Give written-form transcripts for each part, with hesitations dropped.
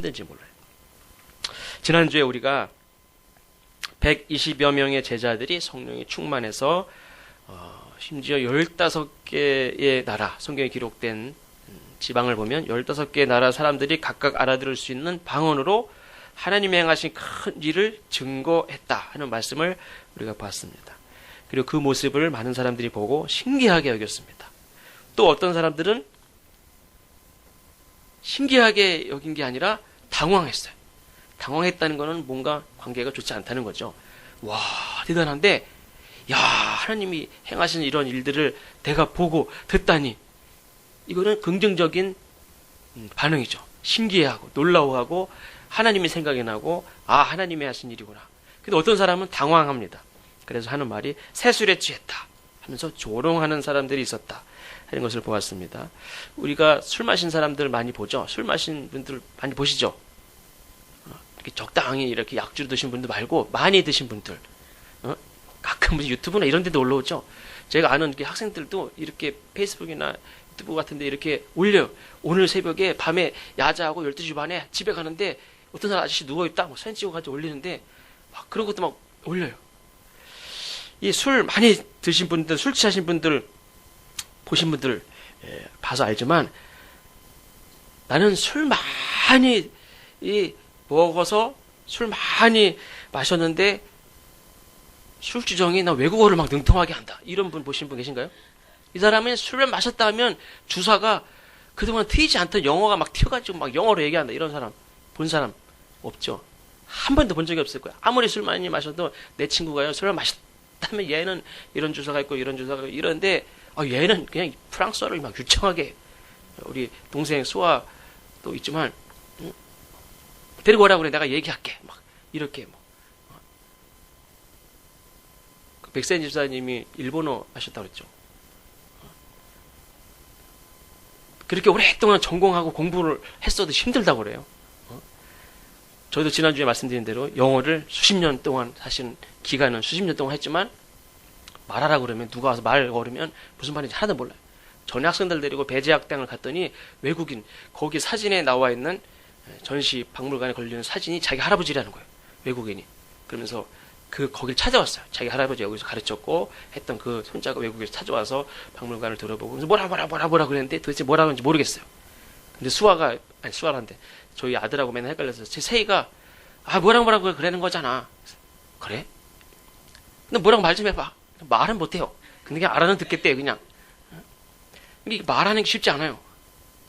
힘든지 몰라요. 지난주에 우리가 120여 명의 제자들이 성령이 충만해서 심지어 15개의 나라, 성경에 기록된 지방을 보면 15개의 나라 사람들이 각각 알아들을 수 있는 방언으로 하나님이 행하신 큰 일을 증거했다 하는 말씀을 우리가 봤습니다. 그리고 그 모습을 많은 사람들이 보고 신기하게 여겼습니다. 또 어떤 사람들은 신기하게 여긴 게 아니라 당황했어요. 당황했다는 것은 뭔가 관계가 좋지 않다는 거죠. 와, 대단한데, 야, 하나님이 행하신 이런 일들을 내가 보고 듣다니, 이거는 긍정적인 반응이죠. 신기해하고 놀라워하고 하나님이 생각이 나고, 아, 하나님이 하신 일이구나. 근데 어떤 사람은 당황합니다. 그래서 하는 말이 세술에 취했다 하면서 조롱하는 사람들이 있었다 하는 것을 보았습니다. 우리가 술 마신 사람들 많이 보죠. 술 마신 분들 많이 보시죠. 이렇게 적당히 이렇게 약주로 드신 분들 말고 많이 드신 분들, 가끔 유튜브나 이런 데도 올라오죠. 제가 아는 학생들도 이렇게 페이스북이나 유튜브 같은 데 이렇게 올려요. 오늘 새벽에 밤에 야자하고 12시 반에 집에 가는데 어떤 사람 아저씨 누워있다 뭐 사진 찍어 가지고 올리는데 막 그런 것도 막 올려요. 이 술 많이 드신 분들, 술 취하신 분들 보신 분들 봐서 알지만 나는 술 많이 먹어서 술 많이 마셨는데 술주정이 나 외국어를 막 능통하게 한다. 이런 분 보신 분 계신가요? 이 사람은 술을 마셨다 하면 주사가 그동안 트이지 않던 영어가 막 튀어가지고 막 영어로 얘기한다. 이런 사람 본 사람 없죠. 한 번도 본 적이 없을 거야. 아무리 술 많이 마셔도 내 친구가요 술을 마셨다면 얘는 이런 주사가 있고 이런 주사가 있고 이런데 얘는 그냥 프랑스어를 막 유창하게 우리 동생 수아도 있지만 데리고 오라고 그래. 내가 얘기할게. 막 이렇게 뭐. 백세인 집사님이 일본어 하셨다고 그랬죠. 그렇게 오랫동안 전공하고 공부를 했어도 힘들다고 그래요. 저희도 지난주에 말씀드린 대로 영어를 수십 년 동안 사실은 기간은 수십 년 동안 했지만 말하라고 그러면 누가 와서 말 걸으면 무슨 말인지 하나도 몰라요. 전에 학생들 데리고 배재학당을 갔더니 외국인 거기 사진에 나와 있는 전시 박물관에 걸리는 사진이 자기 할아버지라는 거예요. 외국인이. 그러면서 거길 찾아왔어요. 자기 할아버지 여기서 가르쳤고 했던 그 손자가 외국에서 찾아와서 박물관을 들어보고 그래서 뭐라 그랬는데 도대체 뭐라고 하는지 모르겠어요. 근데 수아란데 저희 아들하고 맨날 헷갈려서 제 세이가 뭐라고 그러는 거잖아. 그래? 근데 뭐라고 말 좀 해봐. 말은 못해요. 근데 그냥 알아는 듣겠대 그냥. 이게 말하는 게 쉽지 않아요.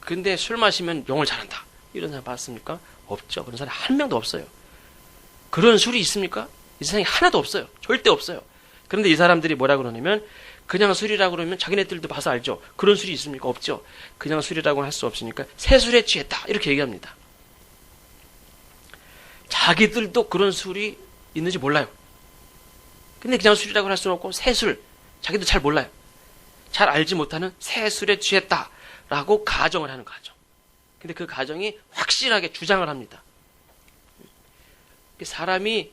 근데 술 마시면 영어를 잘한다. 이런 사람 봤습니까? 없죠. 그런 사람 한 명도 없어요. 그런 술이 있습니까? 이 세상에 하나도 없어요. 절대 없어요. 그런데 이 사람들이 뭐라 그러냐면 그냥 술이라고 그러면 자기네들도 봐서 알죠. 그런 술이 있습니까? 없죠. 그냥 술이라고는 할 수 없으니까 새술에 취했다. 이렇게 얘기합니다. 자기들도 그런 술이 있는지 몰라요. 근데 그냥 술이라고 할 수는 없고 새술. 자기도 잘 몰라요. 잘 알지 못하는 새술에 취했다라고 가정을 하는 거죠. 근데 그 가정이 확실하게 주장을 합니다. 사람이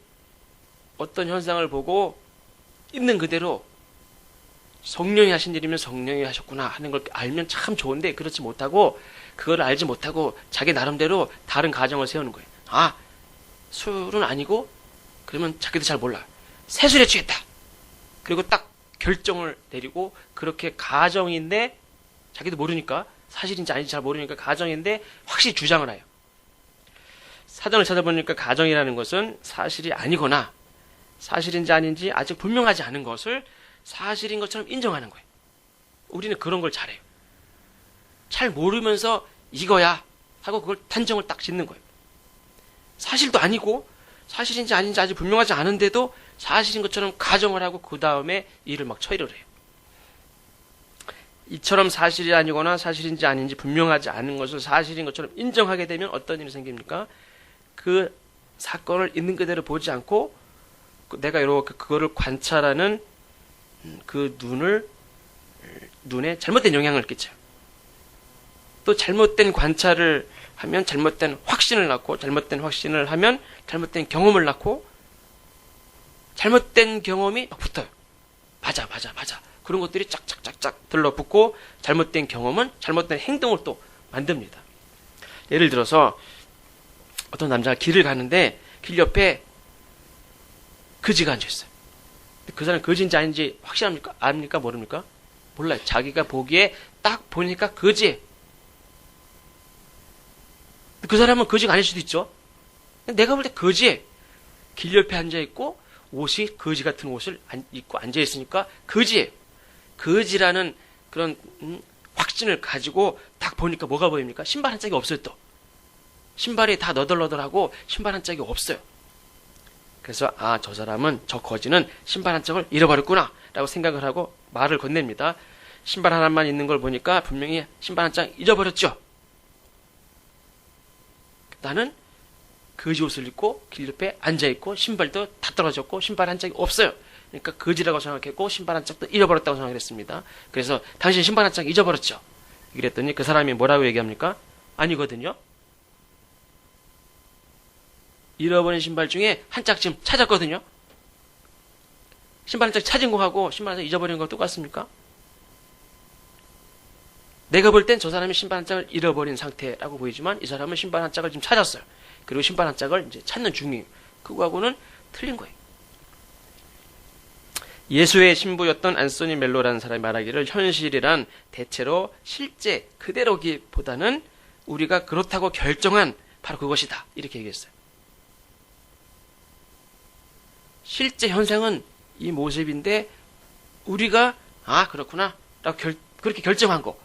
어떤 현상을 보고 있는 그대로 성령이 하신 일이면 성령이 하셨구나 하는 걸 알면 참 좋은데 그렇지 못하고 그걸 알지 못하고 자기 나름대로 다른 가정을 세우는 거예요. 술은 아니고 그러면 자기도 잘 몰라. 새술에 취했다. 그리고 딱 결정을 내리고 그렇게 가정인데 자기도 모르니까 사실인지 아닌지 잘 모르니까 가정인데 확실히 주장을 해요. 사전을 찾아보니까 가정이라는 것은 사실이 아니거나 사실인지 아닌지 아직 분명하지 않은 것을 사실인 것처럼 인정하는 거예요. 우리는 그런 걸 잘해요. 잘 모르면서 이거야 하고 그걸 단정을 딱 짓는 거예요. 사실도 아니고 사실인지 아닌지 아직 분명하지 않은데도 사실인 것처럼 가정을 하고 그 다음에 일을 막 처리를 해요. 이처럼 사실이 아니거나 사실인지 아닌지 분명하지 않은 것을 사실인 것처럼 인정하게 되면 어떤 일이 생깁니까? 그 사건을 있는 그대로 보지 않고 내가 이렇게 그거를 관찰하는 그 눈에 잘못된 영향을 끼쳐요. 또 잘못된 관찰을 하면 잘못된 확신을 낳고 잘못된 확신을 하면 잘못된 경험을 낳고 잘못된 경험이 막 붙어요. 맞아. 그런 것들이 짝짝짝짝 들러붙고 잘못된 경험은 잘못된 행동을 또 만듭니다. 예를 들어서 어떤 남자가 길을 가는데 길 옆에 거지가 앉아있어요. 그 사람 거지인지 아닌지 확실합니까? 압니까? 모릅니까? 몰라요. 자기가 보기에 딱 보니까 거지. 그 사람은 거지가 아닐 수도 있죠. 내가 볼 때 거지. 길 옆에 앉아있고 옷이 거지 같은 옷을 입고 앉아있으니까 거지. 거지라는 그런 확신을 가지고 딱 보니까 뭐가 보입니까? 신발 한 짝이 없어요. 또 신발이 다 너덜너덜하고 신발 한 짝이 없어요. 그래서 저 사람은, 저 거지는 신발 한 짝을 잃어버렸구나 라고 생각을 하고 말을 건넵니다. 신발 하나만 있는 걸 보니까 분명히 신발 한 짝 잊어버렸죠. 나는 거지 옷을 입고 길 옆에 앉아있고 신발도 다 떨어졌고 신발 한 짝이 없어요. 그러니까 거지라고 생각했고 신발 한 짝도 잃어버렸다고 생각했습니다. 그래서 당신 신발 한 짝 잊어버렸죠. 그랬더니 그 사람이 뭐라고 얘기합니까? 아니거든요. 잃어버린 신발 중에 한 짝 지금 찾았거든요. 신발 한 짝 찾은 거하고 신발 한 짝 잊어버린 거 똑같습니까? 내가 볼 땐 저 사람이 신발 한 짝을 잃어버린 상태라고 보이지만 이 사람은 신발 한 짝을 지금 찾았어요. 그리고 신발 한 짝을 이제 찾는 중이에요. 그거하고는 틀린 거예요. 예수의 신부였던 안소니 멜로라는 사람이 말하기를 현실이란 대체로 실제 그대로기보다는 우리가 그렇다고 결정한 바로 그것이다. 이렇게 얘기했어요. 실제 현상은 이 모습인데 우리가 그렇구나 라고 그렇게 결정한 거.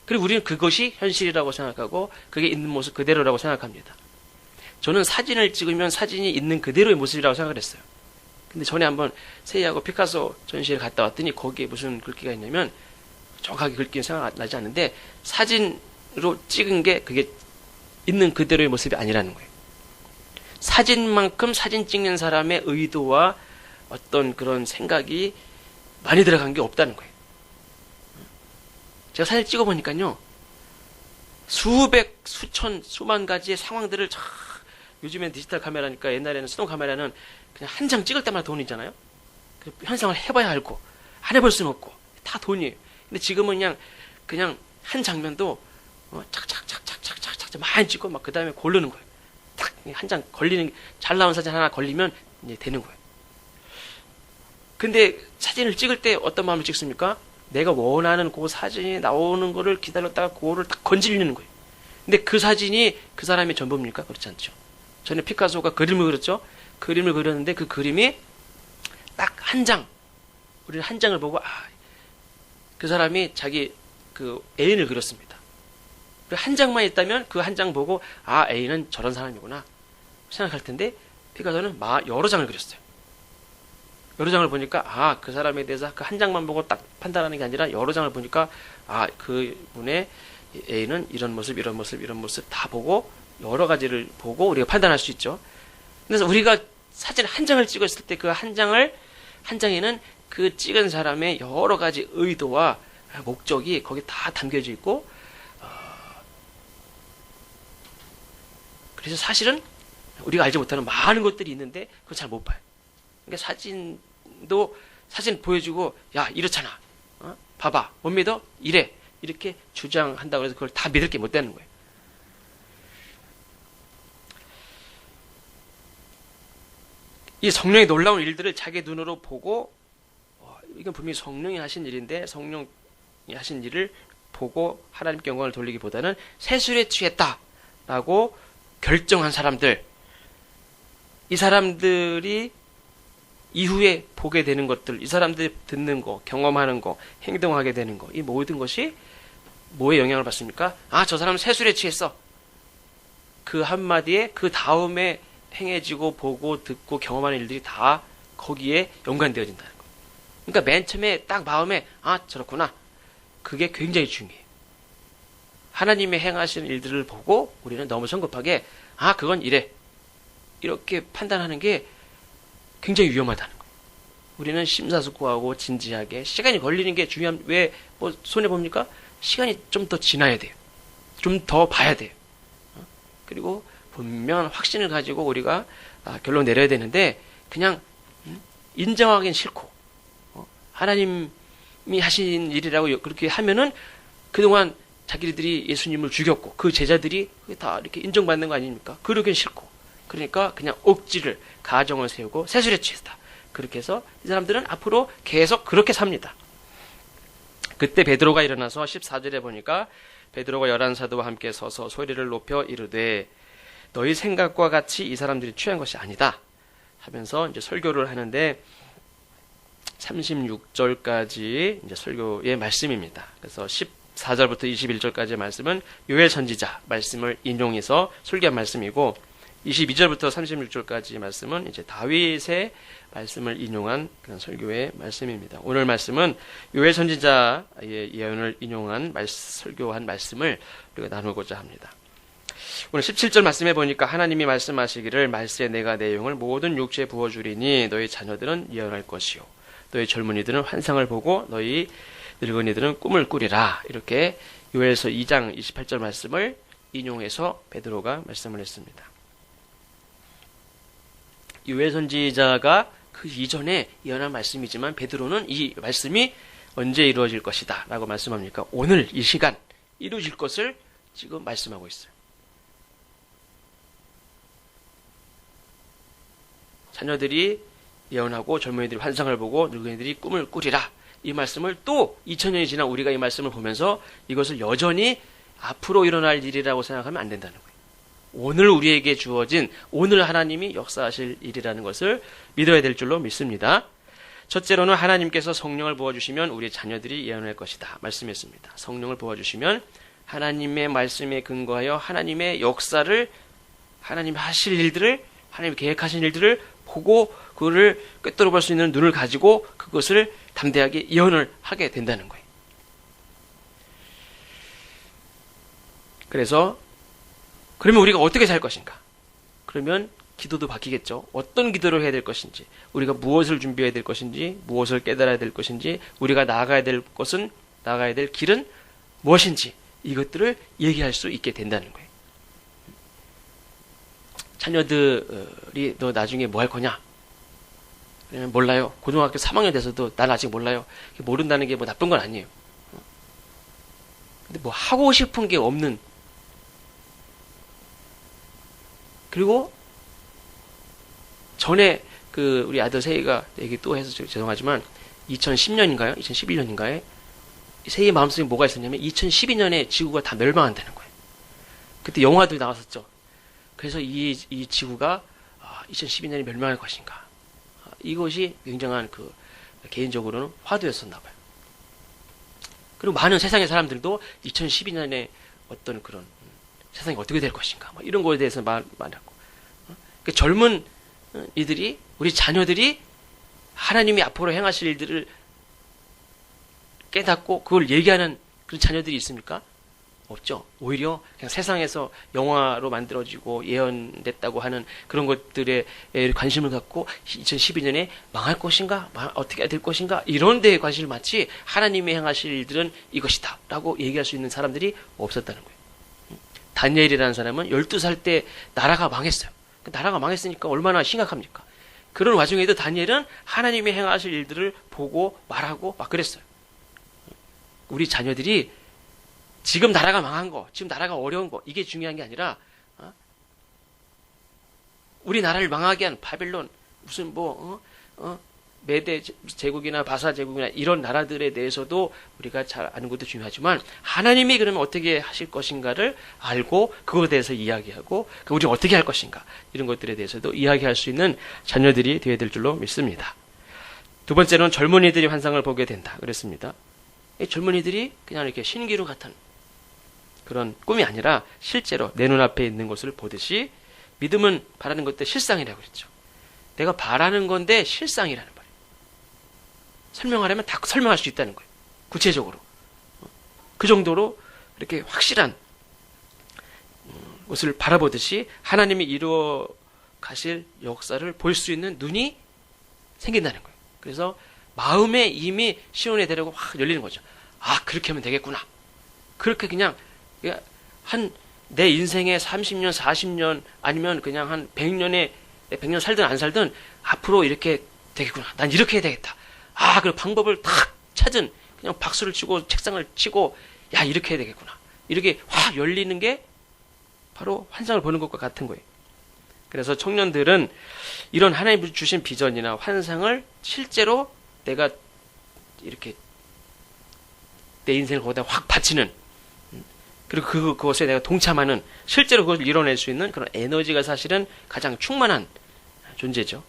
그리고 우리는 그것이 현실이라고 생각하고 그게 있는 모습 그대로라고 생각합니다. 저는 사진을 찍으면 사진이 있는 그대로의 모습이라고 생각을 했어요. 근데 전에 한번 세이하고 피카소 전시회를 갔다 왔더니 거기에 무슨 글귀가 있냐면 정확하게 글귀는 생각나지 않는데 사진으로 찍은 게 그게 있는 그대로의 모습이 아니라는 거예요. 사진만큼 사진 찍는 사람의 의도와 어떤 그런 생각이 많이 들어간 게 없다는 거예요. 제가 사진 찍어보니까요. 수백, 수천, 수만 가지의 상황들을 요즘엔 디지털 카메라니까 옛날에는 수동 카메라는 그냥 한 장 찍을 때마다 돈이잖아요. 그 현상을 해봐야 알고 안 해볼 수는 없고 다 돈이에요. 근데 지금은 그냥 한 장면도 착착착착착착착 많이 찍고 막 그 다음에 고르는 거예요. 딱 한 장 걸리는 잘 나온 사진 하나 걸리면 이제 되는 거예요. 근데 사진을 찍을 때 어떤 마음을 찍습니까? 내가 원하는 그 사진이 나오는 거를 기다렸다가 그거를 딱 건지리는 거예요. 근데 그 사진이 그 사람의 전부입니까? 그렇지 않죠. 전에 피카소가 그림을 그렸죠. 그림을 그렸는데 그 그림이 딱 한 장, 우리는 한 장을 보고 그 사람이 자기 그 애인을 그렸습니다. 한 장만 있다면 그 한 장 보고 애인은 저런 사람이구나 생각할 텐데 피카소는 여러 장을 그렸어요. 여러 장을 보니까 그 사람에 대해서 그 한 장만 보고 딱 판단하는 게 아니라 여러 장을 보니까 그분의 애인은 이런 모습 이런 모습 이런 모습 다 보고 여러 가지를 보고 우리가 판단할 수 있죠. 그래서 우리가 사진 한 장을 찍었을 때 그 한 장에는 그 찍은 사람의 여러 가지 의도와 목적이 거기 다 담겨져 있고 그래서 사실은 우리가 알지 못하는 많은 것들이 있는데 그걸 잘 못 봐요. 그러니까 사진 보여주고 이렇잖아. 봐봐. 못 믿어? 이래. 이렇게 주장한다고 해서 그걸 다 믿을 게 못 되는 거예요. 이 성령의 놀라운 일들을 자기 눈으로 보고 이건 분명히 성령이 하신 일인데 성령이 하신 일을 보고 하나님께 영광을 돌리기보다는 세술에 취했다라고 결정한 사람들, 이 사람들이 이후에 보게 되는 것들, 이 사람들이 듣는 거, 경험하는 거, 행동하게 되는 거, 이 모든 것이 뭐에 영향을 받습니까? 저 사람은 세술에 취했어. 그 한마디에 그 다음에 행해지고 보고 듣고 경험하는 일들이 다 거기에 연관되어진다는 거예요. 그러니까 맨 처음에 딱 마음에 저렇구나. 그게 굉장히 중요해요. 하나님의 행하시는 일들을 보고 우리는 너무 성급하게 그건 이래. 이렇게 판단하는 게 굉장히 위험하다는 거예요. 우리는 심사숙고하고 진지하게 시간이 걸리는 게 중요한 왜 손해봅니까? 시간이 좀 더 지나야 돼요. 좀 더 봐야 돼요. 그리고 분명한 확신을 가지고 우리가 결론 내려야 되는데 그냥 인정하기는 싫고 하나님이 하신 일이라고 그렇게 하면은 그동안 자기들이 예수님을 죽였고 그 제자들이 다 이렇게 인정받는 거 아닙니까? 그러긴 싫고 그러니까 그냥 억지를 가정을 세우고 세술에 취했다. 그렇게 해서 이 사람들은 앞으로 계속 그렇게 삽니다. 그때 베드로가 일어나서 14절에 보니까 베드로가 11사도와 함께 서서 소리를 높여 이르되 너희 생각과 같이 이 사람들이 취한 것이 아니다 하면서 이제 설교를 하는데 36절까지 이제 설교의 말씀입니다. 그래서 14절부터 21절까지의 말씀은 요엘 선지자 말씀을 인용해서 설교한 말씀이고 22절부터 36절까지의 말씀은 이제 다윗의 말씀을 인용한 그런 설교의 말씀입니다. 오늘 말씀은 요엘 선지자의 예언을 인용한 설교한 말씀을 우리가 나누고자 합니다. 오늘 17절 말씀해 보니까 하나님이 말씀하시기를 말세 내가 내 영을 모든 육체에 부어주리니 너희 자녀들은 예언할 것이요 너희 젊은이들은 환상을 보고 너희 늙은이들은 꿈을 꾸리라. 이렇게 요엘서 2장 28절 말씀을 인용해서 베드로가 말씀을 했습니다. 요엘 선지자가 그 이전에 예언한 말씀이지만 베드로는 이 말씀이 언제 이루어질 것이다 라고 말씀합니까? 오늘 이 시간 이루어질 것을 지금 말씀하고 있어요. 자녀들이 예언하고 젊은이들이 환상을 보고 늙은이들이 꿈을 꾸리라. 이 말씀을 또 2000년이 지난 우리가 이 말씀을 보면서 이것을 여전히 앞으로 일어날 일이라고 생각하면 안 된다는 거예요. 오늘 우리에게 주어진 오늘 하나님이 역사하실 일이라는 것을 믿어야 될 줄로 믿습니다. 첫째로는 하나님께서 성령을 부어주시면 우리 자녀들이 예언할 것이다 말씀했습니다. 성령을 부어주시면 하나님의 말씀에 근거하여 하나님의 역사를 하나님 하실 일들을 하나님 계획하신 일들을 보고 그거를 꿰뚫어 볼 수 있는 눈을 가지고 그것을 담대하게 예언을 하게 된다는 거예요. 그래서 그러면 우리가 어떻게 살 것인가? 그러면 기도도 바뀌겠죠. 어떤 기도를 해야 될 것인지, 우리가 무엇을 준비해야 될 것인지, 무엇을 깨달아야 될 것인지, 우리가 나아가야 될 것은, 나아가야 될 길은 무엇인지 이것들을 얘기할 수 있게 된다는 거예요. 자녀들이 너 나중에 뭐 할 거냐? 몰라요. 고등학교 3학년 돼서도 난 아직 몰라요. 모른다는 게 뭐 나쁜 건 아니에요. 근데 뭐 하고 싶은 게 없는, 그리고 전에 그 우리 아들 세희가 얘기 또 해서 죄송하지만 2010년인가요? 2011년인가에 세희 마음속에 뭐가 있었냐면 2012년에 지구가 다 멸망한다는 거예요. 그때 영화도 나왔었죠. 그래서 이 지구가 2012년에 멸망할 것인가. 이것이 굉장한 그 개인적으로는 화두였었나 봐요. 그리고 많은 세상의 사람들도 2012년에 어떤 그런 세상이 어떻게 될 것인가 이런 거에 대해서 말하고 그 젊은 이들이 우리 자녀들이 하나님이 앞으로 행하실 일들을 깨닫고 그걸 얘기하는 그런 자녀들이 있습니까? 없죠. 오히려 그냥 세상에서 영화로 만들어지고 예언됐다고 하는 그런 것들에 관심을 갖고 2012년에 망할 것인가? 어떻게 될 것인가? 이런 데에 관심을 갖지 하나님이 행하실 일들은 이것이다 라고 얘기할 수 있는 사람들이 없었다는 거예요. 다니엘이라는 사람은 12살 때 나라가 망했어요. 나라가 망했으니까 얼마나 심각합니까? 그런 와중에도 다니엘은 하나님이 행하실 일들을 보고 말하고 막 그랬어요. 우리 자녀들이 지금 나라가 망한 거, 지금 나라가 어려운 거, 이게 중요한 게 아니라, 우리 나라를 망하게 한 바벨론, 무슨 메대 제국이나 바사 제국이나 이런 나라들에 대해서도 우리가 잘 아는 것도 중요하지만, 하나님이 그러면 어떻게 하실 것인가를 알고, 그거에 대해서 이야기하고, 우리가 어떻게 할 것인가, 이런 것들에 대해서도 이야기할 수 있는 자녀들이 되어야 될 줄로 믿습니다. 두 번째는 젊은이들이 환상을 보게 된다. 그랬습니다. 이 젊은이들이 그냥 이렇게 신기루 같은 그런 꿈이 아니라 실제로 내 눈앞에 있는 것을 보듯이 믿음은 바라는 것들 실상이라고 그랬죠. 내가 바라는 건데 실상이라는 말이에요. 설명하려면 다 설명할 수 있다는 거예요. 구체적으로. 그 정도로 이렇게 확실한 것을 바라보듯이 하나님이 이루어 가실 역사를 볼 수 있는 눈이 생긴다는 거예요. 그래서 마음에 이미 시온의 대로가 확 열리는 거죠. 아, 그렇게 하면 되겠구나. 그렇게 그냥 내 인생에 30년, 40년 아니면 그냥 한 100년 살든 안 살든 앞으로 이렇게 되겠구나. 난 이렇게 해야 되겠다. 그 방법을 탁 찾은 그냥 박수를 치고 책상을 치고 야, 이렇게 해야 되겠구나. 이렇게 확 열리는 게 바로 환상을 보는 것과 같은 거예요. 그래서 청년들은 이런 하나님 주신 비전이나 환상을 실제로 내가 이렇게 내 인생을 거기다 확 바치는, 그리고 그것에 내가 동참하는, 실제로 그것을 이뤄낼 수 있는 그런 에너지가 사실은 가장 충만한 존재죠.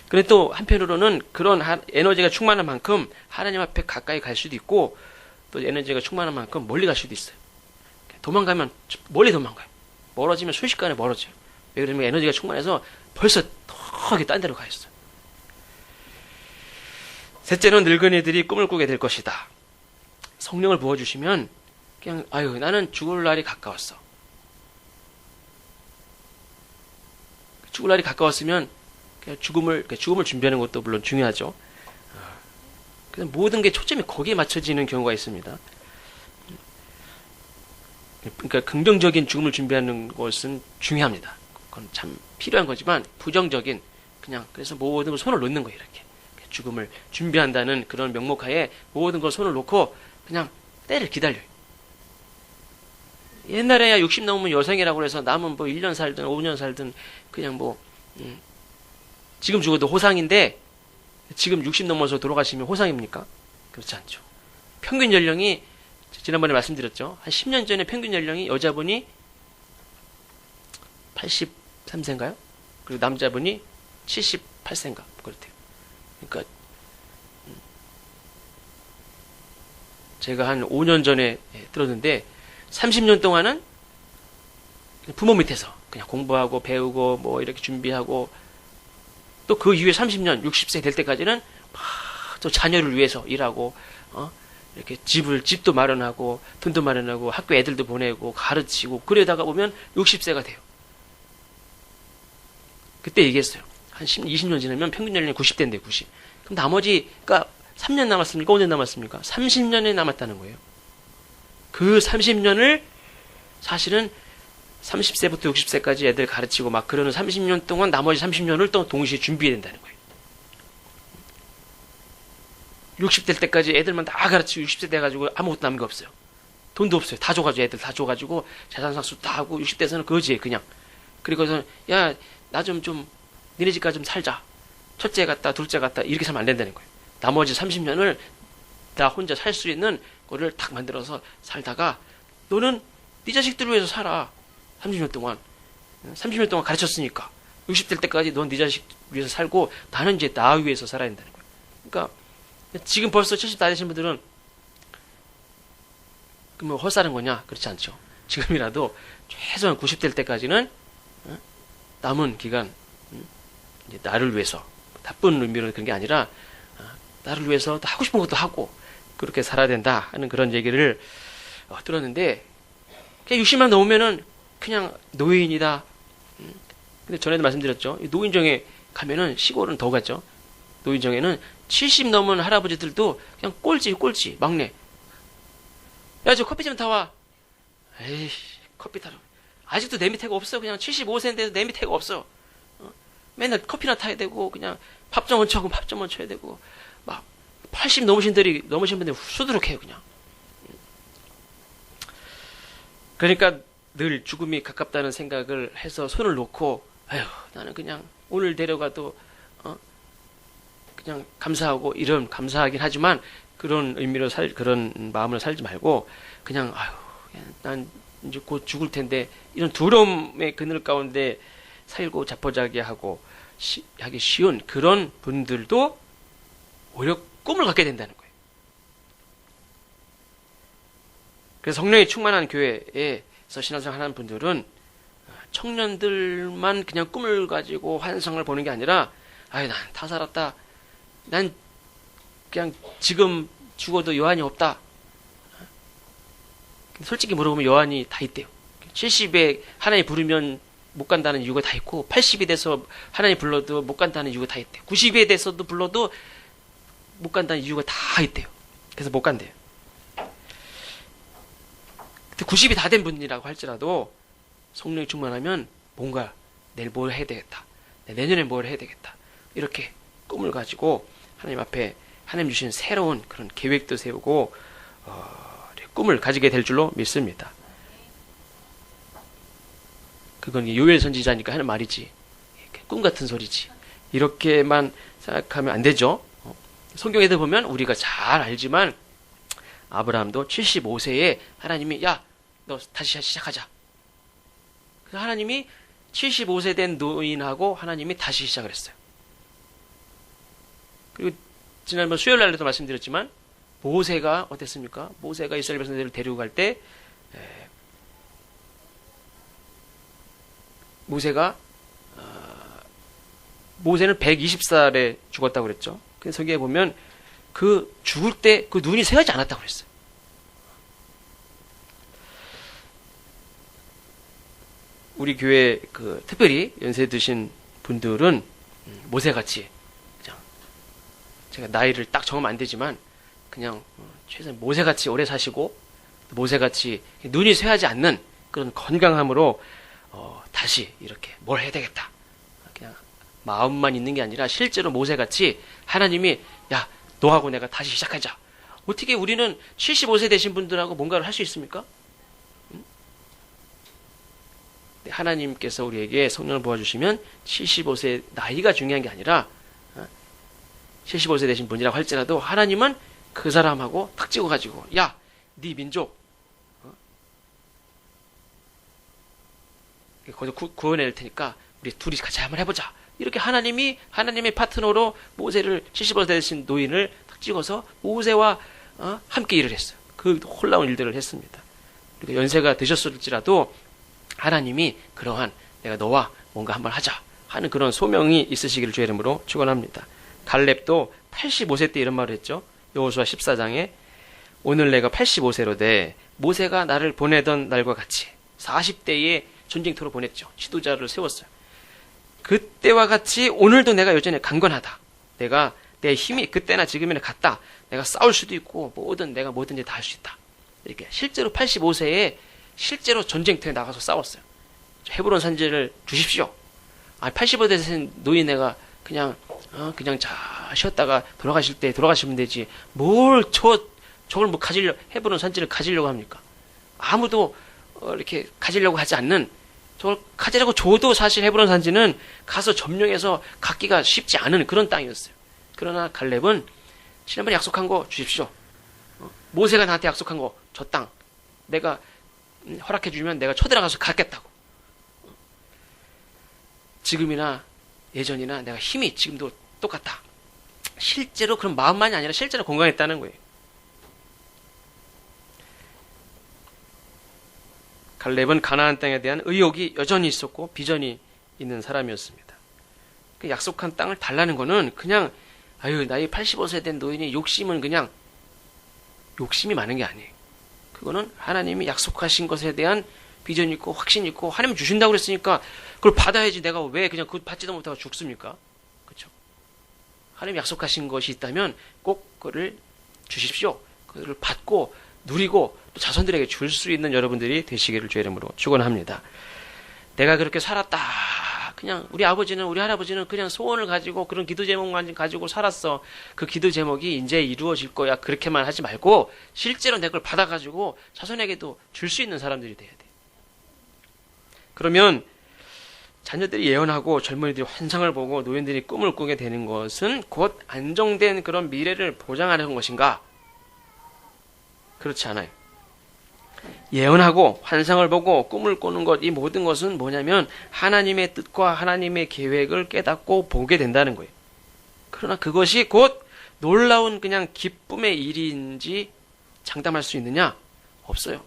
그런데 또 한편으로는 그런 에너지가 충만한 만큼 하나님 앞에 가까이 갈 수도 있고, 또 에너지가 충만한 만큼 멀리 갈 수도 있어요. 도망가면 멀리 도망가요. 멀어지면 순식간에 멀어져요. 왜 그러냐면 에너지가 충만해서 벌써 턱하게 딴 데로 가 있어요. 셋째는 늙은이들이 꿈을 꾸게 될 것이다. 성령을 부어주시면 그냥 아유 나는 죽을 날이 가까웠어. 죽을 날이 가까웠으면 그냥 죽음을 준비하는 것도 물론 중요하죠. 그래서 모든 게 초점이 거기에 맞춰지는 경우가 있습니다. 그러니까 긍정적인 죽음을 준비하는 것은 중요합니다. 그건 참 필요한 거지만 부정적인 그냥 그래서 모든 걸 손을 놓는 거예요. 이렇게 죽음을 준비한다는 그런 명목하에 모든 걸 손을 놓고 그냥 때를 기다려요. 옛날에야 60 넘으면 여생이라고 해서 남은 뭐 1년 살든 5년 살든 그냥 뭐 지금 죽어도 호상인데 지금 60 넘어서 돌아가시면 호상입니까? 그렇지 않죠. 평균 연령이 지난번에 말씀드렸죠. 한 10년 전에 평균 연령이 여자분이 83세인가요? 그리고 남자분이 78세인가 그렇대요. 그러니까 제가 한 5년 전에 들었는데 30년 동안은 부모 밑에서 그냥 공부하고 배우고 뭐 이렇게 준비하고 또 그 이후에 30년 60세 될 때까지는 막 또 자녀를 위해서 일하고 이렇게 집도 마련하고 돈도 마련하고 학교 애들도 보내고 가르치고 그러다가 보면 60세가 돼요. 그때 얘기했어요. 한 20년 지나면 평균 연령이 90대인데 90. 그럼 나머지 그러니까 3년 남았습니까? 5년 남았습니까? 30년이 남았다는 거예요. 그 30년을 사실은 30세부터 60세까지 애들 가르치고 막 그러는 30년 동안 나머지 30년을 또 동시에 준비해야 된다는 거예요. 60 될 때까지 애들만 다 가르치고 60세 돼가지고 아무것도 남은 게 없어요. 돈도 없어요. 다 줘가지고 애들 다 줘가지고 재산상수 다 하고 60대에서는 거지에 그냥. 그리고서 야 나 좀 니네 집까지 좀 살자. 첫째 같다 둘째 같다 이렇게 살면 안 된다는 거예요. 나머지 30년을 나 혼자 살 수 있는 거를 딱 만들어서 살다가 너는 네 자식들을 위해서 살아. 30년 동안. 30년 동안 가르쳤으니까. 60 될 때까지 넌 네 자식 위해서 살고 나는 이제 나 위해서 살아야 된다는 거예요. 그러니까 지금 벌써 70 다 되신 분들은 그럼 헛사는 거냐? 그렇지 않죠. 지금이라도 최소한 90 될 때까지는 남은 기간 이제 나를 위해서 나쁜 의미로 그런 게 아니라 나를 위해서 하고 싶은 것도 하고 그렇게 살아야 된다 하는 그런 얘기를 들었는데 그냥 60만 넘으면은 그냥 노인이다. 근데 전에도 말씀드렸죠. 노인정에 가면은 시골은 더 갔죠. 노인정에는 70 넘은 할아버지들도 그냥 꼴찌 막내. 야 저 커피 좀 타와. 에이 커피 타러. 아직도 내 밑에가 없어. 그냥 75세인데도 내 밑에가 없어. 맨날 커피나 타야 되고 그냥 밥 좀 얹혀고 밥 좀 얹혀야 되고 막 80 넘으신 분들이 수두룩해요 그냥. 그러니까 늘 죽음이 가깝다는 생각을 해서 손을 놓고 아휴 나는 그냥 오늘 데려가도 그냥 감사하고 이런 감사하긴 하지만 그런 의미로 그런 마음으로 살지 말고 그냥 아휴 난 이제 곧 죽을 텐데 이런 두려움의 그늘 가운데 살고 자포자기 하고 하기 쉬운 그런 분들도 오히려 꿈을 갖게 된다는 거예요. 그래서 성령이 충만한 교회에서 신앙생활 하는 분들은 청년들만 그냥 꿈을 가지고 환상을 보는 게 아니라 아이 난 다 살았다. 난 그냥 지금 죽어도 여한이 없다. 솔직히 물어보면 여한이 다 있대요. 70에 하나님 부르면 못 간다는 이유가 다 있고 80이 돼서 하나님 불러도 못 간다는 이유가 다 있대요. 90에 돼서도 불러도 못 간다는 이유가 다 있대요. 그래서 못 간대요. 근데 90이 다 된 분이라고 할지라도 성령이 충만하면 뭔가 내일 뭘 해야 되겠다. 내년에 뭘 해야 되겠다. 이렇게 꿈을 가지고 하나님 앞에 하나님 주신 새로운 그런 계획도 세우고 꿈을 가지게 될 줄로 믿습니다. 그건 요엘 선지자니까 하는 말이지. 꿈 같은 소리지. 이렇게만 생각하면 안 되죠. 성경에도 보면 우리가 잘 알지만 아브라함도 75세에 하나님이 야, 너 다시 시작하자. 그래서 하나님이 75세 된 노인하고 하나님이 다시 시작을 했어요. 그리고 지난번 수요일 날에도 말씀드렸지만 모세가 어땠습니까? 모세가 이스라엘 백성들을 데리고 갈 때 모세는 120살에 죽었다고 그랬죠. 그래서 거기에 보면 그 죽을 때 그 눈이 새하지 않았다고 그랬어요. 우리 교회 특별히 연세 드신 분들은 모세같이 그냥 제가 나이를 딱 정하면 안 되지만 그냥 최소한 모세같이 오래 사시고 모세같이 눈이 쇠하지 않는 그런 건강함으로 다시 이렇게 뭘 해야 되겠다. 그냥 마음만 있는 게 아니라 실제로 모세같이 하나님이 야, 너하고 내가 다시 시작하자. 어떻게 우리는 75세 되신 분들하고 뭔가를 할 수 있습니까? 하나님께서 우리에게 성령을 부어주시면 75세 나이가 중요한 게 아니라 75세 되신 분이라고 할지라도 하나님은 그 사람하고 탁 찍어가지고 야, 네 민족 거기서 구원해낼 테니까 우리 둘이 같이 한번 해보자. 이렇게 하나님의 파트너로 모세를 75세 되신 노인을 탁 찍어서 모세와 함께 일을 했어요. 그 놀라운 일들을 했습니다. 그러니까 연세가 드셨을지라도 하나님이 그러한 내가 너와 뭔가 한번 하자 하는 그런 소명이 있으시기를 주의 이름으로 축원합니다. 갈렙도 85세 때 이런 말을 했죠. 여호수아 14장에 오늘 내가 85세로 돼 모세가 나를 보내던 날과 같이 40대에 전쟁터로 보냈죠. 지도자를 세웠어요. 그때와 같이 오늘도 내가 여전히 강건하다. 내가 내 힘이 그때나 지금이나 같다. 내가 싸울 수도 있고 내가 뭐든지 다 할 수 있다. 이렇게 실제로 85세에 실제로 전쟁터에 나가서 싸웠어요. 헤브론 산지를 주십시오. 85세 된 노인네가 그냥 잘 쉬었다가 돌아가시면 되지. 저걸 뭐 헤브론 산지를 가지려고 합니까? 아무도 이렇게 가지려고 하지 않는, 저걸 가지려고 줘도 사실 헤브론 산지는 가서 점령해서 갖기가 쉽지 않은 그런 땅이었어요. 그러나 갈렙은 지난번에 약속한 거 주십시오. 모세가 나한테 약속한 거, 저 땅 내가 허락해 주면 내가 쳐들어가서 갖겠다고. 지금이나 예전이나 내가 힘이 지금도 똑같다. 실제로 그런 마음만이 아니라 실제로 건강했다는 거예요. 갈렙은 가나안 땅에 대한 의욕이 여전히 있었고 비전이 있는 사람이었습니다. 그 약속한 땅을 달라는 거는 그냥 나이 85세 된 노인이 욕심은 그냥 욕심이 많은 게 아니에요. 그거는 하나님이 약속하신 것에 대한 비전이 있고 확신이 있고 하나님 주신다고 그랬으니까 그걸 받아야지. 내가 왜 그냥 그거 받지도 못하고 죽습니까? 그렇죠? 하나님 약속하신 것이 있다면 꼭 그를 주십시오. 그를 받고 누리고 또 자손들에게 줄 수 있는 여러분들이 되시기를 주의 이름으로 축원합니다. 내가 그렇게 살았다. 그냥 우리 아버지는 우리 할아버지는 그냥 소원을 가지고 그런 기도 제목만 가지고 살았어. 그 기도 제목이 이제 이루어질 거야. 그렇게만 하지 말고 실제로 내 걸 받아가지고 자손에게도 줄 수 있는 사람들이 돼야 돼. 그러면 자녀들이 예언하고 젊은이들이 환상을 보고 노인들이 꿈을 꾸게 되는 것은 곧 안정된 그런 미래를 보장하는 것인가? 그렇지 않아요. 예언하고 환상을 보고 꿈을 꾸는 것, 이 모든 것은 뭐냐면 하나님의 뜻과 하나님의 계획을 깨닫고 보게 된다는 거예요. 그러나 그것이 곧 놀라운 그냥 기쁨의 일인지 장담할 수 있느냐? 없어요.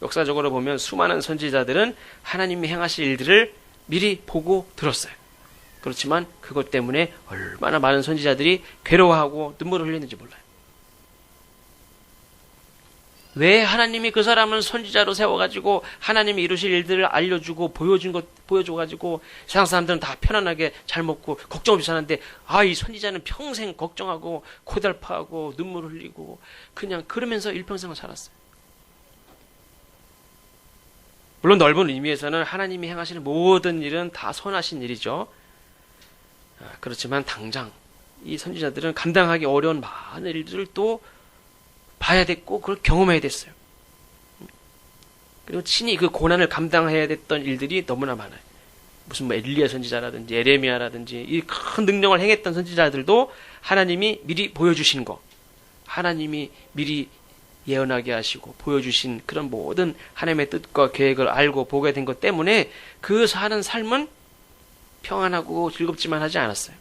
역사적으로 보면 수많은 선지자들은 하나님이 행하실 일들을 미리 보고 들었어요. 그렇지만 그것 때문에 얼마나 많은 선지자들이 괴로워하고 눈물을 흘리는지 몰라요. 왜 하나님이 그 사람을 선지자로 세워가지고 하나님이 이루실 일들을 알려주고 보여줘가지고 세상 사람들은 다 편안하게 잘 먹고 걱정 없이 사는데 이 선지자는 평생 걱정하고 고달파하고 눈물 흘리고 그냥 그러면서 일평생을 살았어요. 물론 넓은 의미에서는 하나님이 행하시는 모든 일은 다 선하신 일이죠. 그렇지만 당장 이 선지자들은 감당하기 어려운 많은 일들을 또 봐야 됐고 그걸 경험해야 됐어요. 그리고 친히 그 고난을 감당해야 됐던 일들이 너무나 많아요. 무슨 뭐 엘리야 선지자라든지 에레미야라든지 이 큰 능력을 행했던 선지자들도 하나님이 미리 보여주신 거, 하나님이 미리 예언하게 하시고 보여주신 그런 모든 하나님의 뜻과 계획을 알고 보게 된 것 때문에 그 사는 삶은 평안하고 즐겁지만 하지 않았어요.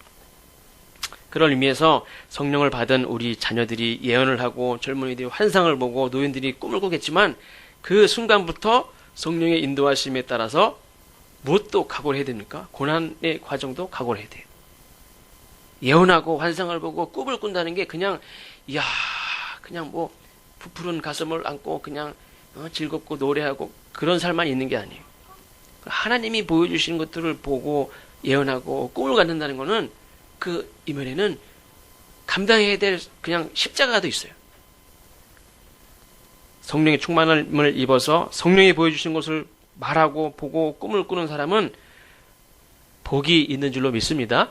그런 의미에서 성령을 받은 우리 자녀들이 예언을 하고 젊은이들이 환상을 보고 노인들이 꿈을 꾸겠지만 그 순간부터 성령의 인도하심에 따라서 무엇도 각오를 해야 됩니까? 고난의 과정도 각오를 해야 돼요. 예언하고 환상을 보고 꿈을 꾼다는 게 그냥 그냥 뭐 부푸른 가슴을 안고 그냥 즐겁고 노래하고 그런 삶만 있는 게 아니에요. 하나님이 보여주시는 것들을 보고 예언하고 꿈을 갖는다는 거는 그 이면에는 감당해야 될 그냥 십자가도 있어요. 성령의 충만함을 입어서 성령이 보여주신 것을 말하고 보고 꿈을 꾸는 사람은 복이 있는 줄로 믿습니다.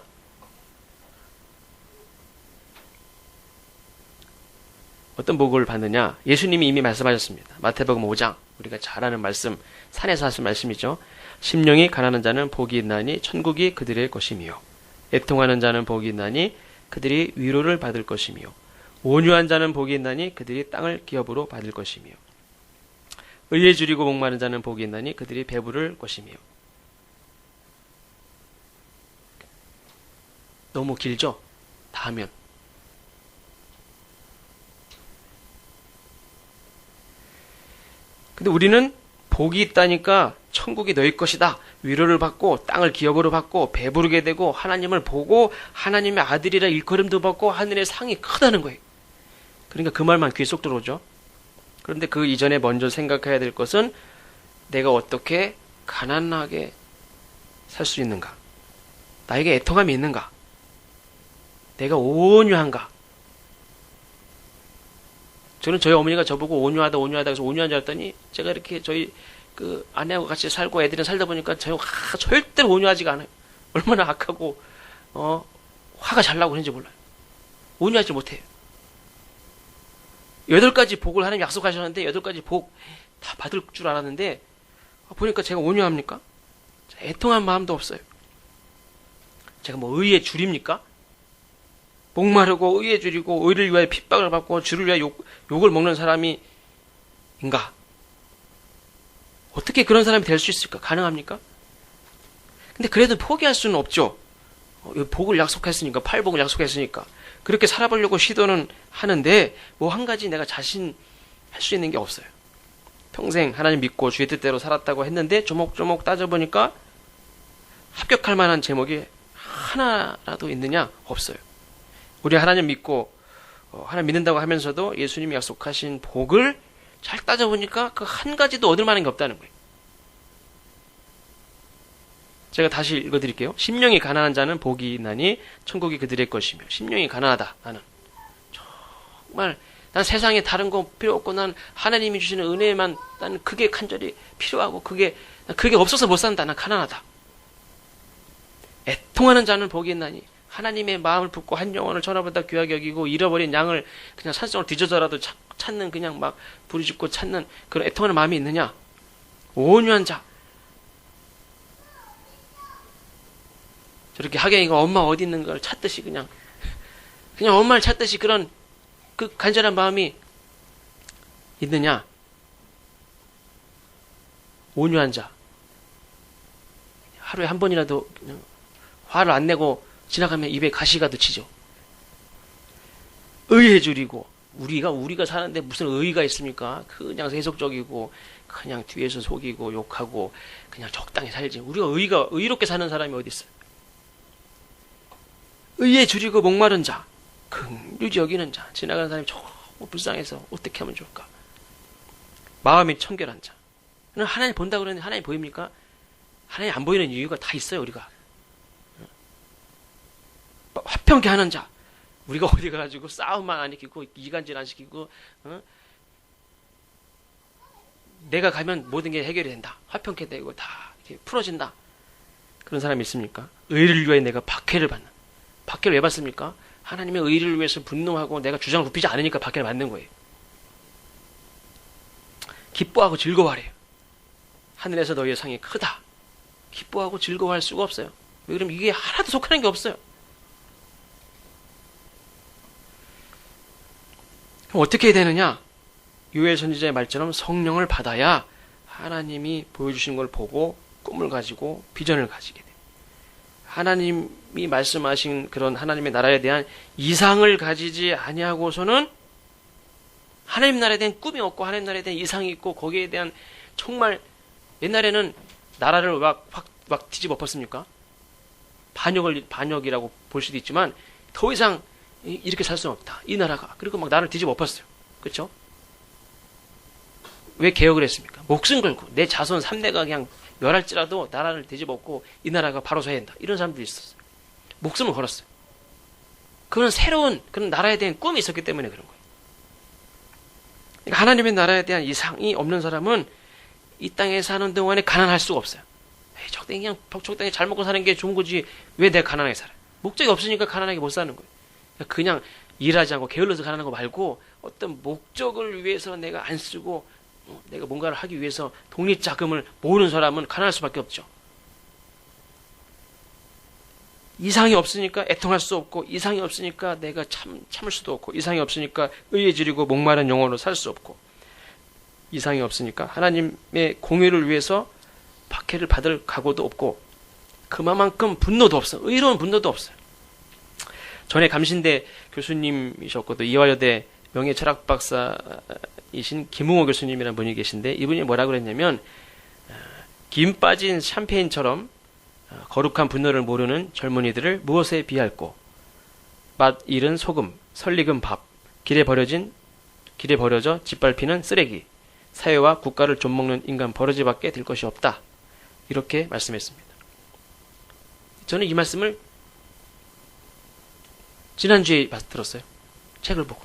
어떤 복을 받느냐? 예수님이 이미 말씀하셨습니다. 마태복음 5장, 우리가 잘 아는 말씀, 산에서 하신 말씀이죠. 심령이 가난한 자는 복이 있나니 천국이 그들의 것이며, 애통하는 자는 복이 있나니 그들이 위로를 받을 것이며, 온유한 자는 복이 있나니 그들이 땅을 기업으로 받을 것이며, 의에 줄이고 목마른 자는 복이 있나니 그들이 배부를 것이며. 너무 길죠? 다 하면. 근데 우리는 복이 있다니까 천국이 너희 것이다. 위로를 받고 땅을 기업으로 받고 배부르게 되고 하나님을 보고 하나님의 아들이라 일컬음도 받고 하늘의 상이 크다는 거예요. 그러니까 그 말만 귀에 쏙 들어오죠. 그런데 그 이전에 먼저 생각해야 될 것은 내가 어떻게 가난하게 살 수 있는가? 나에게 애통함이 있는가? 내가 온유한가? 저는 저희 어머니가 저보고 온유하다 해서 온유한 줄 알았더니 제가 이렇게 저희 그 아내하고 같이 살고 애들이랑 살다 보니까 제가 절대로 온유하지가 않아요. 얼마나 악하고 화가 잘 나고 그런지 몰라요. 온유하지 못해요. 8가지 복을 하나님 약속하셨는데 8가지 복 다 받을 줄 알았는데 보니까 제가 온유합니까? 애통한 마음도 없어요. 제가 뭐 의에 줄입니까? 목마르고 의에 줄이고 의를 위하여 핍박을 받고 주를 위하여 욕을 먹는 사람이 인가? 어떻게 그런 사람이 될 수 있을까? 가능합니까? 근데 그래도 포기할 수는 없죠. 복을 약속했으니까, 팔복을 약속했으니까 그렇게 살아보려고 시도는 하는데 뭐 한 가지 내가 자신할 수 있는 게 없어요. 평생 하나님 믿고 주의 뜻대로 살았다고 했는데 조목조목 따져보니까 합격할 만한 제목이 하나라도 있느냐? 없어요. 우리 하나님 믿고 하나님 믿는다고 하면서도 예수님이 약속하신 복을 잘 따져보니까 그 한 가지도 얻을 만한 게 없다는 거예요. 제가 다시 읽어드릴게요. 심령이 가난한 자는 복이 있나니 천국이 그들의 것이며. 심령이 가난하다. 나는 정말 난 세상에 다른 거 필요 없고 난 하나님이 주시는 은혜만 나는 그게 간절히 필요하고 그게 없어서 못 산다. 난 가난하다. 애통하는 자는 복이 있나니 하나님의 마음을 품고 한 영혼을 천하보다 귀하게 여기고 잃어버린 양을 그냥 산속으로 뒤져서라도 찾는 그냥 막 부르짖고 찾는 그런 애통하는 마음이 있느냐? 온유한 자. 저렇게 하경이가 엄마 어디 있는 걸 찾듯이 그냥 엄마를 찾듯이 그런 그 간절한 마음이 있느냐? 온유한 자. 하루에 한 번이라도 그냥 화를 안 내고 지나가면 입에 가시가 묻히죠. 의해 줄이고 우리가 사는데 무슨 의의가 있습니까? 그냥 세속적이고 그냥 뒤에서 속이고 욕하고 그냥 적당히 살지. 우리가 의롭게 사는 사람이 어디 있어요? 의에 줄이고 목마른 자, 긍휼히 여기는 자, 지나가는 사람이 너무 불쌍해서 어떻게 하면 좋을까? 마음이 청결한 자. 하나님 본다 그러는데 하나님 보입니까? 하나님 안 보이는 이유가 다 있어요. 우리가 화평케 하는 자. 우리가 어디 가가지고 싸움만 안 시키고 이간질 안 시키고 내가 가면 모든 게 해결이 된다. 화평케 되고 다 이렇게 풀어진다. 그런 사람이 있습니까? 의를 위해 내가 박해를 받는. 박해를 왜 받습니까? 하나님의 의를 위해서 분노하고 내가 주장을 굽히지 않으니까 박해를 받는 거예요. 기뻐하고 즐거워하래요. 하늘에서 너희의 상이 크다. 기뻐하고 즐거워할 수가 없어요. 왜 그러면 이게 하나도 속하는 게 없어요. 그럼 어떻게 되느냐? 요엘 선지자의 말처럼 성령을 받아야 하나님이 보여주신 걸 보고 꿈을 가지고 비전을 가지게 돼요. 하나님이 말씀하신 그런 하나님의 나라에 대한 이상을 가지지 아니하고서는 하나님 나라에 대한 꿈이 없고 하나님 나라에 대한 이상이 있고 거기에 대한 정말 옛날에는 나라를 막 뒤집어 엎었습니까? 반역이라고 볼 수도 있지만 더 이상 이렇게 살 수는 없다. 이 나라가. 그리고 막 나라를 뒤집어 엎었어요. 그렇죠? 왜 개혁을 했습니까? 목숨 걸고 내 자손 3대가 그냥 멸할지라도 나라를 뒤집어엎고 이 나라가 바로 서야 된다. 이런 사람들이 있었어요. 목숨을 걸었어요. 그건 새로운 그런 나라에 대한 꿈이 있었기 때문에 그런 거예요. 그러니까 하나님의 나라에 대한 이상이 없는 사람은 이 땅에 사는 동안에 가난할 수가 없어요. 적당히 그냥 적당히 잘 먹고 사는 게 좋은 거지 왜 내가 가난하게 살아? 목적이 없으니까 가난하게 못 사는 거예요. 그냥 일하지 않고 게을러서 가난한 거 말고 어떤 목적을 위해서 내가 안 쓰고 내가 뭔가를 하기 위해서 독립자금을 모으는 사람은 가난할 수밖에 없죠. 이상이 없으니까 애통할 수 없고 이상이 없으니까 내가 참을 수도 없고 이상이 없으니까 의해지리고 목마른 영혼으로 살 수 없고 이상이 없으니까 하나님의 공의를 위해서 박해를 받을 각오도 없고 그만큼 분노도 없어. 의로운 분노도 없어요. 전에 감신대 교수님이셨고 또 이화여대 명예철학 박사이신 김웅호 교수님이라는 분이 계신데 이분이 뭐라고 그랬냐면 김 빠진 샴페인처럼 거룩한 분노를 모르는 젊은이들을 무엇에 비할꼬? 맛 잃은 소금, 설익은 밥, 길에 버려져 짓밟히는 쓰레기, 사회와 국가를 좀먹는 인간 버러지밖에 될 것이 없다. 이렇게 말씀했습니다. 저는 이 말씀을 지난주에 들었어요. 책을 보고.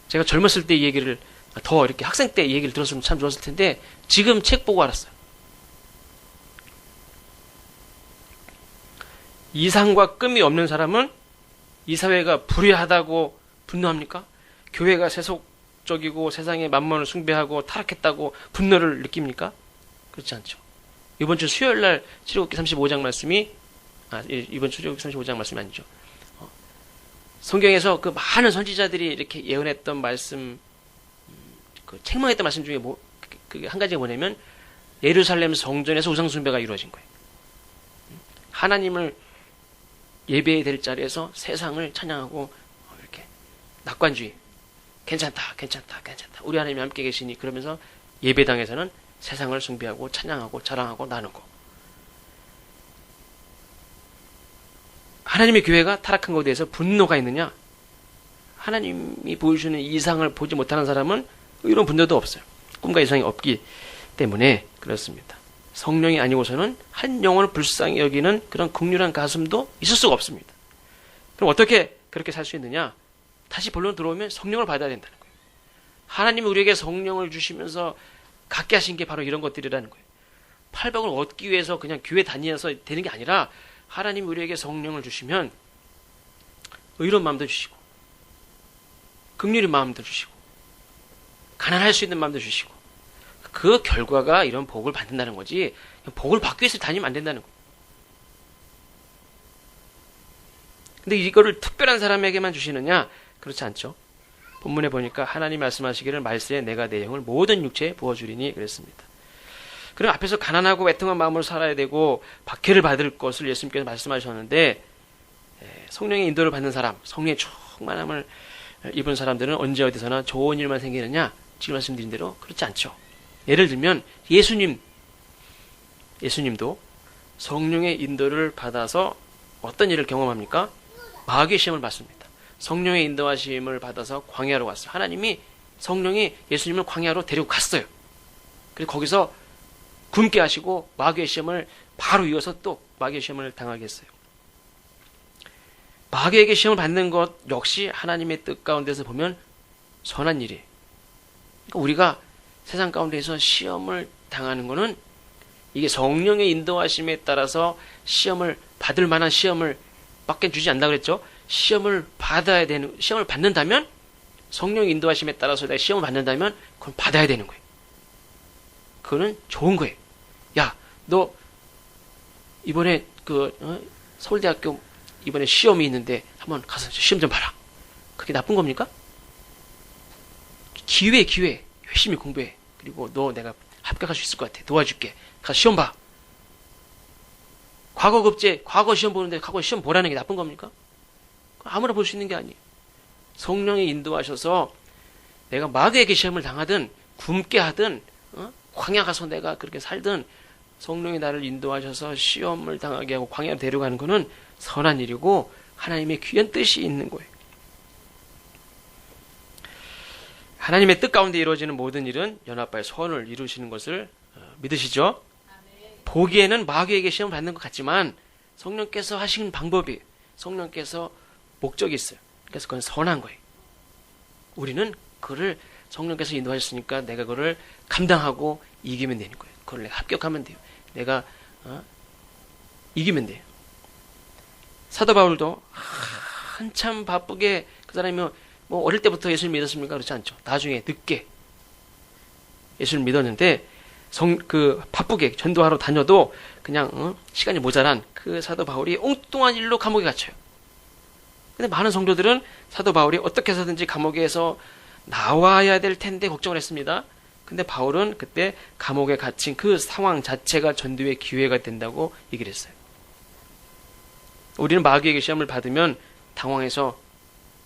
제가 젊었을 때 이 얘기를 더 이렇게 학생 때 이 얘기를 들었으면 참 좋았을 텐데 지금 책 보고 알았어요. 이상과 끔이 없는 사람은 이 사회가 불의하다고 분노합니까? 교회가 세속적이고 세상의 만mon을 숭배하고 타락했다고 분노를 느낍니까? 그렇지 않죠. 이번 주 수요일 날 출애굽기 35장 말씀이 이번 주 출애굽기 35장 말씀이 아니죠. 성경에서 그 많은 선지자들이 이렇게 예언했던 말씀, 그 책망했던 말씀 중에 한 가지가 뭐냐면 예루살렘 성전에서 우상 숭배가 이루어진 거예요. 하나님을 예배해야 될 자리에서 세상을 찬양하고 이렇게 낙관주의, 괜찮다. 우리 하나님이 함께 계시니 그러면서 예배당에서는 세상을 숭배하고 찬양하고 자랑하고 나누고 하나님의 교회가 타락한 것에 대해서 분노가 있느냐? 하나님이 보여주는 이상을 보지 못하는 사람은 이런 분노도 없어요. 꿈과 이상이 없기 때문에 그렇습니다. 성령이 아니고서는 한 영혼을 불쌍히 여기는 그런 극률한 가슴도 있을 수가 없습니다. 그럼 어떻게 그렇게 살 수 있느냐? 다시 본론 들어오면 성령을 받아야 된다는 거예요. 하나님이 우리에게 성령을 주시면서 갖게 하신 게 바로 이런 것들이라는 거예요. 800을 얻기 위해서 그냥 교회 다니면서 되는 게 아니라 하나님이 우리에게 성령을 주시면 의로운 마음도 주시고 긍휼의 마음도 주시고 가난할 수 있는 마음도 주시고 그 결과가 이런 복을 받는다는 거지 복을 받기 위해서 다니면 안 된다는 거예요. 근데 이거를 특별한 사람에게만 주시느냐? 그렇지 않죠. 본문에 보니까 하나님 말씀하시기를 말세에 내가 내 영을 모든 육체에 부어주리니 그랬습니다. 그럼 앞에서 가난하고 애통한 마음으로 살아야 되고 박해를 받을 것을 예수님께서 말씀하셨는데 성령의 인도를 받는 사람, 성령의 충만함을 입은 사람들은 언제 어디서나 좋은 일만 생기느냐? 지금 말씀드린 대로 그렇지 않죠. 예를 들면 예수님도 성령의 인도를 받아서 어떤 일을 경험합니까? 마귀의 시험을 받습니다. 성령의 인도하심을 받아서 광야로 갔어요. 하나님이 성령이 예수님을 광야로 데리고 갔어요. 그래서 거기서 굶게 하시고 마귀의 시험을 바로 이어서 또 마귀의 시험을 당하게 했어요. 마귀에게 시험을 받는 것 역시 하나님의 뜻 가운데서 보면 선한 일이에요. 그러니까 우리가 세상 가운데서 시험을 당하는 것은 이게 성령의 인도하심에 따라서 시험을 받을 만한 시험을 밖에 주지 않는다고 그랬죠. 시험을 받는다면 성령의 인도하심에 따라서 내가 시험을 받는다면 그건 받아야 되는 거예요. 그거는 좋은 거예요. 야, 너 이번에 서울대학교 이번에 시험이 있는데 한번 가서 시험 좀 봐라. 그게 나쁜 겁니까? 기회. 열심히 공부해. 그리고 너 내가 합격할 수 있을 것 같아. 도와줄게. 가서 시험 봐. 과거 시험 보는데 과거 시험 보라는 게 나쁜 겁니까? 아무나 볼 수 있는 게 아니에요. 성령이 인도하셔서 내가 마귀에게 시험을 당하든 굶게 하든 광야 가서 내가 그렇게 살든 성령이 나를 인도하셔서 시험을 당하게 하고 광야로 데려가는 것은 선한 일이고 하나님의 귀한 뜻이 있는 거예요. 하나님의 뜻 가운데 이루어지는 모든 일은 연합하여 선을 이루시는 것을 믿으시죠? 보기에는 마귀에게 시험을 받는 것 같지만 성령께서 하신 방법이 성령께서 목적이 있어요. 그래서 그건 선한 거예요. 우리는 그를 성령께서 인도하셨으니까 내가 그를 감당하고 이기면 되는 거예요. 그걸 내가 합격하면 돼요. 내가 이기면 돼요. 사도 바울도 한참 바쁘게 그 사람이 뭐 어릴 때부터 예수를 믿었습니까? 그렇지 않죠. 나중에 늦게 예수를 믿었는데 바쁘게 전도하러 다녀도 그냥 시간이 모자란 그 사도 바울이 엉뚱한 일로 감옥에 갇혀요. 근데 많은 성도들은 사도 바울이 어떻게 해서든지 감옥에서 나와야 될 텐데 걱정을 했습니다. 근데 바울은 그때 감옥에 갇힌 그 상황 자체가 전도의 기회가 된다고 얘기를 했어요. 우리는 마귀에게 시험을 받으면 당황해서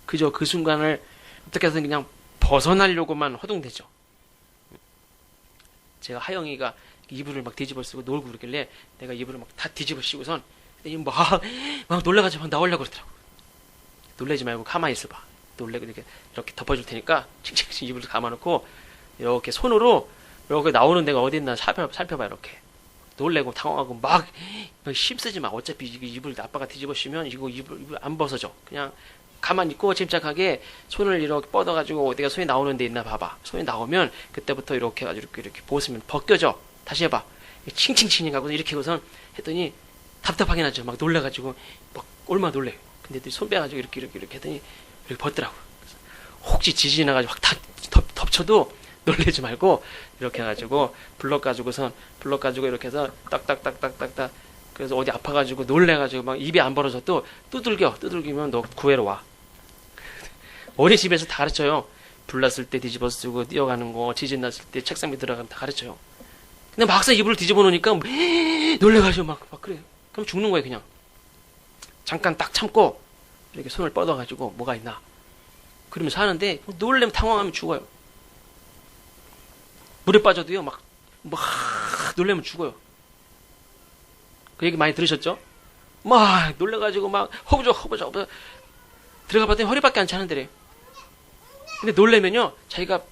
그저 그 순간을 어떻게 해서든 그냥 벗어나려고만 허둥대죠. 제가 하영이가 이불을 막 뒤집어 쓰고 놀고 그러길래 내가 이불을 막 다 뒤집어 씌우선 막 놀라가지고 막 나오려고 그러더라고. 놀라지 말고 가만히 있어봐. 놀래고 이렇게 덮어줄 테니까 칭칭칭 이불을 감아놓고 이렇게 손으로 이렇게 나오는 데가 어디 있나 살펴봐 이렇게. 놀래고 당황하고 막 힘쓰지 마. 어차피 이불 아빠가 뒤집어 씌우면 이불 안 벗어져. 그냥 가만히 있고 침착하게 손을 이렇게 뻗어가지고 어디가 손이 나오는 데 있나 봐봐. 손이 나오면 그때부터 이렇게 해가지고 이렇게 벗으면 벗겨져. 다시 해봐. 칭칭칭 하고 이렇게 우선 했더니 답답하게 나죠. 막 놀래가지고 막 얼마나 놀래. 근데 손 빼가지고 이렇게 했더니 이렇게 벗더라고. 혹시 지진이 나가지고 확 다 덮쳐도 놀래지 말고 이렇게 해가지고 불러가지고 이렇게 해서 딱딱딱딱딱딱 그래서 어디 아파가지고 놀래가지고 막 입이 안 벌어져도 두들기면 너 구해로 와. 어린이집에서 다 가르쳐요. 불났을 때 뒤집어 쓰고 뛰어가는 거, 지진 났을 때 책상 밑에 들어가면 다 가르쳐요. 근데 막상 이불을 뒤집어 놓으니까 놀래가지고 막 그래. 그럼 죽는 거예요 그냥. 잠깐 딱 참고 이렇게 손을 뻗어가지고 뭐가 있나. 그러면서 하는데 놀래면 당황하면 죽어요. 물에 빠져도요 막 놀래면 죽어요. 그 얘기 많이 들으셨죠? 막 놀래가지고 막 허브적 들어가 봤더니 허리밖에 안 차는데래요. 근데 놀래면요 자기가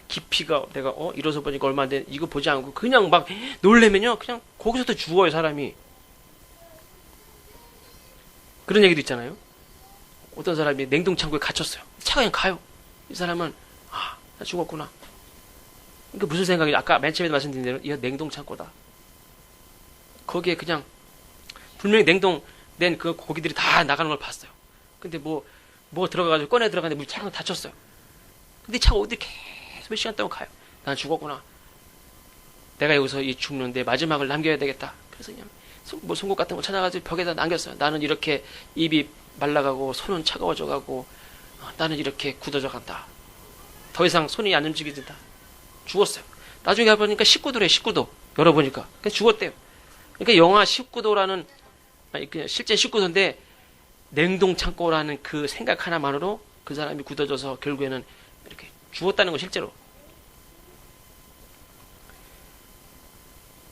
깊이가 내가 일어서 보니까 얼마 안 돼 이거 보지 않고 그냥 막 놀래면요 그냥 거기서도 죽어요 사람이. 그런 얘기도 있잖아요. 어떤 사람이 냉동창고에 갇혔어요. 차가 그냥 가요. 이 사람은 나 죽었구나. 그러니까 무슨 생각이 아까 맨 처음에 말씀드린 대로 이 냉동창고다. 거기에 그냥 분명히 냉동된 그 고기들이 다 나가는 걸 봤어요. 근데 뭐 들어가가지고 꺼내 들어가는데 물 차가 닫혔어요. 근데 차가 어디 계속 몇 시간 동안 가요. 난 죽었구나. 내가 여기서 죽는데 마지막을 남겨야 되겠다. 그래서 그냥 송곳 같은 거 찾아가지고 벽에다 남겼어요. 나는 이렇게 입이 말라가고 손은 차가워져가고 나는 이렇게 굳어져 간다. 더 이상 손이 안 움직이진다. 죽었어요. 나중에 가보니까 19도래 19도. 열어보니까 그냥 죽었대요. 그러니까 영하 19도라는 그냥 실제 19도인데 냉동창고라는 그 생각 하나만으로 그 사람이 굳어져서 결국에는 이렇게 죽었다는 거 실제로.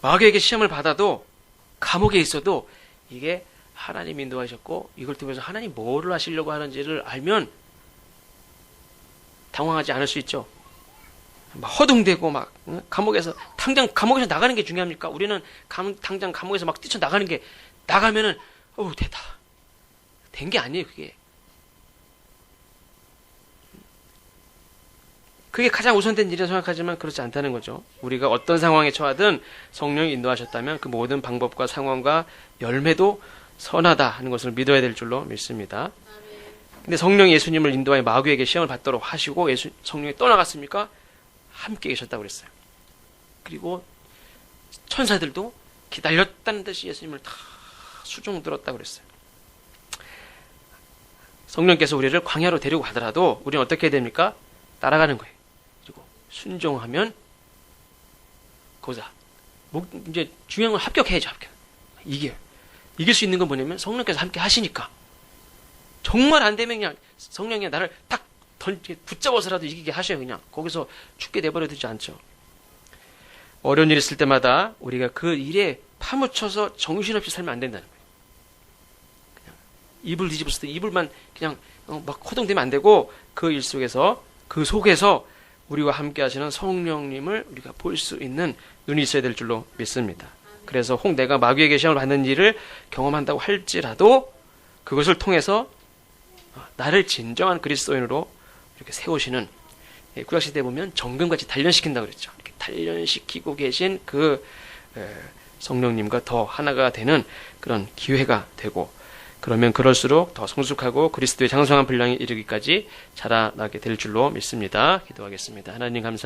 마귀에게 시험을 받아도 감옥에 있어도 이게 하나님 인도하셨고 이걸 통해서 하나님 뭐를 하시려고 하는지를 알면 당황하지 않을 수 있죠. 막 허둥대고 막 감옥에서 당장 감옥에서 나가는 게 중요합니까? 우리는 당장 감옥에서 막 뛰쳐나가는 게 나가면은 됐다. 된 게 아니에요 그게. 그게 가장 우선된 일이라고 생각하지만 그렇지 않다는 거죠. 우리가 어떤 상황에 처하든 성령이 인도하셨다면 그 모든 방법과 상황과 열매도 선하다 하는 것을 믿어야 될 줄로 믿습니다. 근데 성령이 예수님을 인도하여 마귀에게 시험을 받도록 하시고 성령이 떠나갔습니까? 함께 계셨다고 그랬어요. 그리고 천사들도 기다렸다는 듯이 예수님을 다 수종 들었다고 그랬어요. 성령께서 우리를 광야로 데리고 가더라도 우리는 어떻게 해야 됩니까? 따라가는 거예요. 그리고 순종하면 거기서 이제 중요한 건 합격해야죠. 합격. 이길 수 있는 건 뭐냐면 성령께서 함께 하시니까. 정말 안 되면 그냥 성령이 나를 딱 붙잡아서라도 이기게 하셔요. 그냥 거기서 죽게 내버려 두지 않죠. 어려운 일 있을 때마다 우리가 그 일에 파묻혀서 정신없이 살면 안 된다는 거예요. 그냥 이불 뒤집었을 때 이불만 그냥 막 허둥대면 안 되고 그 일 속에서 그 속에서 우리와 함께 하시는 성령님을 우리가 볼 수 있는 눈이 있어야 될 줄로 믿습니다. 그래서 혹 내가 마귀에게 시험을 받는 일을 경험한다고 할지라도 그것을 통해서 나를 진정한 그리스도인으로 이렇게 세우시는, 구약시대에 보면 정금같이 단련시킨다고 그랬죠. 이렇게 단련시키고 계신 그 성령님과 더 하나가 되는 그런 기회가 되고, 그러면 그럴수록 더 성숙하고 그리스도의 장성한 분량에 이르기까지 자라나게 될 줄로 믿습니다. 기도하겠습니다. 하나님 감사합니다.